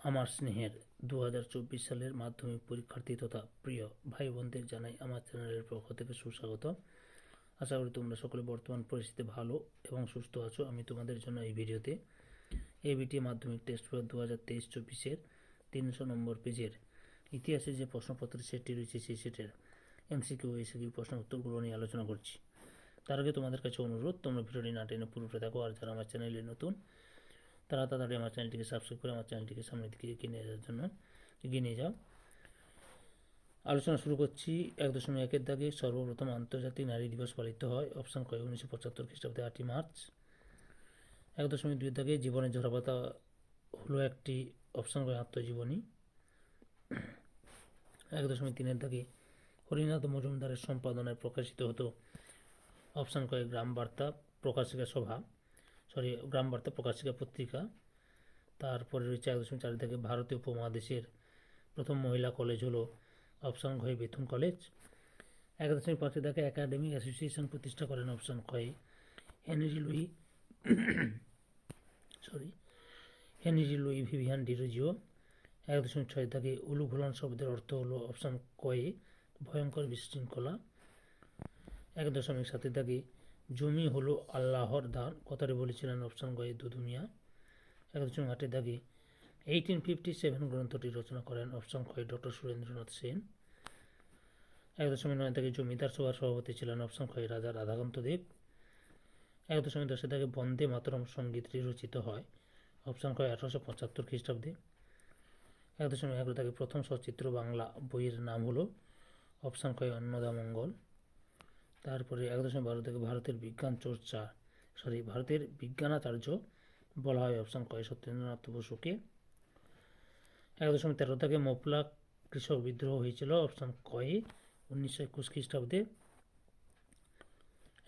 আমার স্নেহের 2024 সালের মাধ্যমিক পরীক্ষার্থী তথা প্রিয় ভাই বোনদের জানাই আমার চ্যানেলের পক্ষ থেকে সুস্বাগত। আশা করি তোমরা সকলে বর্তমান পরিস্থিতিতে ভালো এবং সুস্থ আছো। আমি তোমাদের জন্য এই ভিডিওতে এবিটি মাধ্যমিক টেস্ট পেপার 2023-24-এর 300 নম্বর পেজের ইতিহাসের যে প্রশ্নপত্রের সেটটি রয়েছে সেই সেটের এমসিকিউ এসিকিউ প্রশ্ন উত্তরগুলো নিয়ে আলোচনা করছি। তার আগে তোমাদের কাছে অনুরোধ, তোমরা ভিডিওটি না টেনে পুরোটা দেখো, আর যারা আমার চ্যানেলে নতুন তারা তাড়াতাড়ি আমার চ্যানেলটিকে সাবস্ক্রাইব করে আমার চ্যানেলটিকে সামনের দিকে এগিয়ে নিয়ে যাও। আলোচনা শুরু করছি। 1.1-এর দাগে সর্বপ্রথম আন্তর্জাতিক নারী দিবস পালিত হয়। অপশান ক 1975 খ্রিস্টাব্দে 8ই মার্চ। 1.2-এর দাগে জীবনের ঝরাপাতা হলো একটি। অপশান ক আত্মজীবনী। 1.3-এর দাগে হরিনাথ মজুমদারের সম্পাদনায় প্রকাশিত হতো। অপশান ক গ্রাম বার্তা প্রকাশিকা পত্রিকা। তারপরে রয়েছে 1.4 থেকে ভারতীয় উপমহাদেশের প্রথম মহিলা কলেজ হলো অপশান ঘয়ে বেথুন কলেজ। 1.5 থেকে একাডেমিক অ্যাসোসিয়েশন প্রতিষ্ঠা করেন অপশান কয়ে হেনরি লুই ভিভিয়ান ডিরোজিও। 1.6 থেকে উলুঘুলান শব্দের অর্থ হলো অপশান কয়ে ভয়ঙ্কর বিশৃঙ্খলা। 1.7 থেকে জমি হলো আল্লাহর দান কথাটি বলেছিলেন অপশান গয়ে দুদু মিয়া। 1.8 দাগে 1857 গ্রন্থটি রচনা করেন অপশান খ ডক্টর সুরেন্দ্রনাথ সেন। 1.9 থেকে জমিদার সভার সভাপতি ছিলেন অপশান খ রাজা রাধাকান্ত দেব। 1.10 থেকে বন্দে মাতরম সঙ্গীতটি রচিত হয় অপশান খ 1875 খ্রিস্টাব্দে। 1.11 থেকে প্রথম সচিত্র বাংলা বইয়ের নাম হলো অপশান খ অন্নদামঙ্গল। তারপরে 1.12 থেকে ভারতের বিজ্ঞানাচার্য বলা হয় অপশান ক সত্যেন্দ্রনাথ বসুকে। 1.13 থেকে মোপলা কৃষক বিদ্রোহ হয়েছিল অপশান কয়ে 1921 খ্রিস্টাব্দে।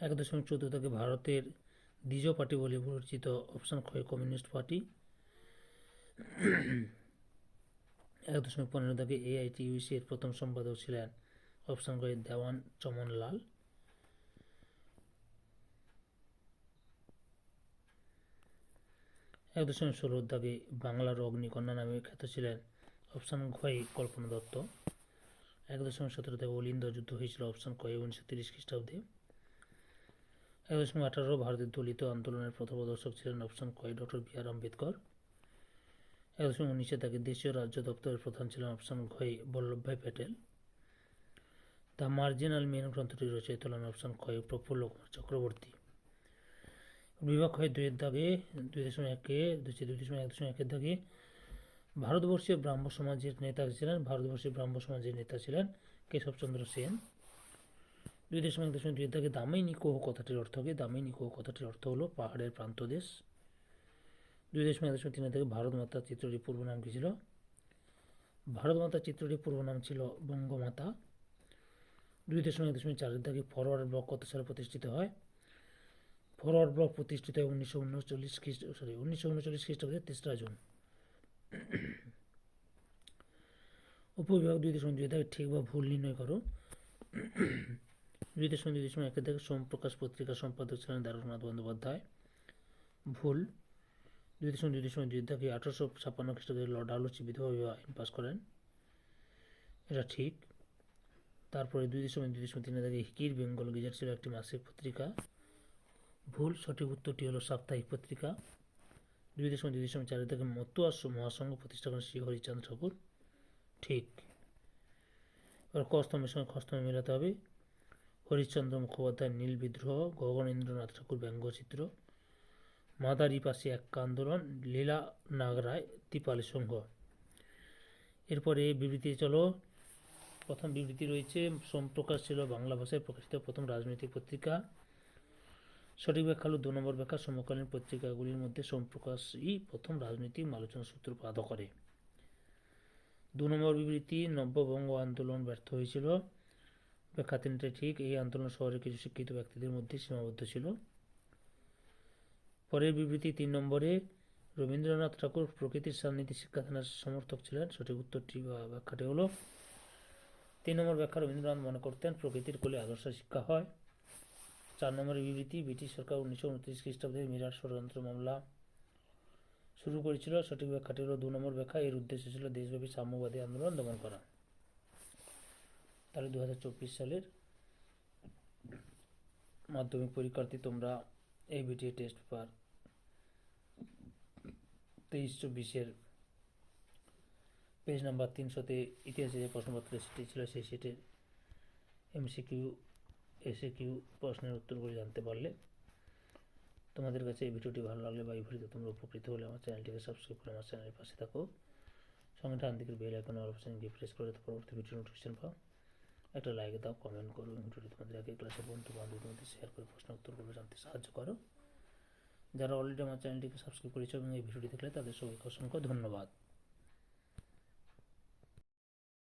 1.14 থেকে ভারতের দ্বিজ পার্টি বলে পরিচিত অপশান খ কমিউনিস্ট পার্টি। 1.15 থেকে AITUC এর প্রথম সম্পাদক ছিলেন অপশান খ দেওয়ান চমন লাল। 1.16 দাগে বাংলার অগ্নিকন্যা নামে খ্যাত ছিলেন অপশান ঘয়ে কল্পনা দত্ত। 1.17 থেকে অলিন্দ যুদ্ধ হয়েছিল অপশান কয়ে 1930 খ্রিস্টাব্দে। 1.18 ভারতের দলিত আন্দোলনের পথপ্রদর্শক ছিলেন অপশান কয়ে ডক্টর বি আর আম্বেদকর। 1.19 দাগে দেশীয় রাজ্য দপ্তরের প্রধান ছিলেন অপশান ঘয়ে Vallabhbhai Patel. The marginal men গ্রন্থটি রচয়িতা হলেন অপশান কয়ে প্রফুল্ল কুমার চক্রবর্তী। বিভাগ হয় 2-এর দাগে 2.1-এর দাগে ভারতবর্ষীয় ব্রাহ্ম সমাজের নেতা ছিলেন কেশবচন্দ্র সেন। 2.1-2 দাগে দামিনী কোহ কথাটির অর্থ কি? দামিনী কোহ কথাটির অর্থ হলো পাহাড়ের প্রান্তদেশ। 2.1-3 থেকে ভারত মাতা চিত্রটির পূর্ব নাম কি ছিল? ভারত মাতা চিত্রটির পূর্ব নাম ছিল বঙ্গমাতা। 2.1-4 দাগে ফরওয়ার্ড ব্লক কত সালে প্রতিষ্ঠিত হয়? ফরওয়ার্ড ব্লক প্রতিষ্ঠিত হয় 1939 খ্রিস্টাব্দে 3রা জুন। উপবিভাগ 2.2 দাগে ঠিক বা ভুল নির্ণয় করো। 2.2-1 থেকে সোমপ্রকাশ পত্রিকার সম্পাদক ছিলেন দ্বারকানাথ বন্দ্যোপাধ্যায়। ভুল। 2.2 দাগে 1856 খ্রিস্টাব্দে লর্ড ডালহৌসি বিধবা বিবাহ আইন পাস করেন, এটা ঠিক। তারপরে 2.3 দাগে হিকির বেঙ্গল গেজেট ছিল একটি মাসিক পত্রিকা, ভুল। সঠিক উত্তরটি হলো সাপ্তাহিক পত্রিকা। 2.4 থেকে মতুয়া মহাসংঘ প্রতিষ্ঠা করেন শ্রী হরিচাঁদ ঠাকুর, ঠিক। এবার কস্তমের সঙ্গে খস্তমে মেলাতে হবে। হরিশ্চন্দ্র মুখোপাধ্যায় নীল বিদ্রোহ, গগনেন্দ্রনাথ ঠাকুর ব্যঙ্গচিত্র, মাদারি পাশে এক আন্দোলন, লীলা নাগরায় দীপালি সংঘ। এরপরে বিবৃতি চলো। প্রথম বিবৃতি রয়েছে সোমপ্রকাশ ছিল বাংলা ভাষায় প্রকাশিত প্রথম রাজনৈতিক পত্রিকা। সঠিক ব্যাখ্যা হলো 2 নম্বর ব্যাখ্যা। সমকালীন পত্রিকাগুলির মধ্যে সোমপ্রকাশই প্রথম রাজনৈতিক আলোচনা সূত্রপাত করে। 2 নম্বর বিবৃতি নব্যবঙ্গ আন্দোলন ব্যর্থ হয়েছিল, ব্যাখ্যা 3টা ঠিক। এই আন্দোলন শহরের কিছু শিক্ষিত ব্যক্তিদের মধ্যে সীমাবদ্ধ ছিল। পরের বিবৃতি 3 নম্বরে রবীন্দ্রনাথ ঠাকুর প্রকৃতির সান্নিধ্যে শিক্ষাদানের সমর্থক ছিলেন, সঠিক উত্তরটি বা ব্যাখ্যাটি হলো 3 নম্বর ব্যাখ্যা। রবীন্দ্রনাথ মনে করতেন প্রকৃতির কোলে আদর্শ শিক্ষা হয়। 4 নম্বরের বিবৃতি ব্রিটিশ সরকার 1929 খ্রিস্টাব্দে মিরাট ষড়যন্ত্র মামলা শুরু করেছিল? সঠিক ব্যাখ্যাটি হলো 2 নম্বর ব্যাখ্যা। এর উদ্দেশ্য ছিল দেশব্যাপী সাম্যবাদী আন্দোলন দমন করা। তাহলে 2024 সালের মাধ্যমিক পরীক্ষার্থী তোমরা এই বিটিএ টেস্ট পেপার 23-24-এর পেজ নাম্বার 300-তে ইতিহাসে যে প্রশ্নপত্র সেটি ছিল সেই সেটের এমসিকিউ এসএকিউ প্রশ্নের উত্তরগুলি জানতে পারলে। তোমাদের কাছে এই ভিডিওটি ভালো লাগলে বা এই ভিডিওতে তোমরা উপকৃত হলে আমার চ্যানেলটিকে সাবস্ক্রাইব করে আমার চ্যানেলের পাশে থাকো। সঙ্গে ডান দিকের বেল আইকনে অল অপশন গিয়ে প্রেস করে পরবর্তী ভিডিও নোটিফিকেশন পাও। একটা লাইক দাও, কমেন্ট করো, ভিডিওটি তোমাদের আগে ক্লাসে বন্ধু বান্ধবদের মধ্যে শেয়ার করে প্রশ্ন উত্তরগুলো জানতে সাহায্য করো। যারা অলরেডি আমার চ্যানেলটিকে সাবস্ক্রাইব করেছো এবং এই ভিডিওটি দেখলে তাদের সবাইকে অসংখ্য ধন্যবাদ।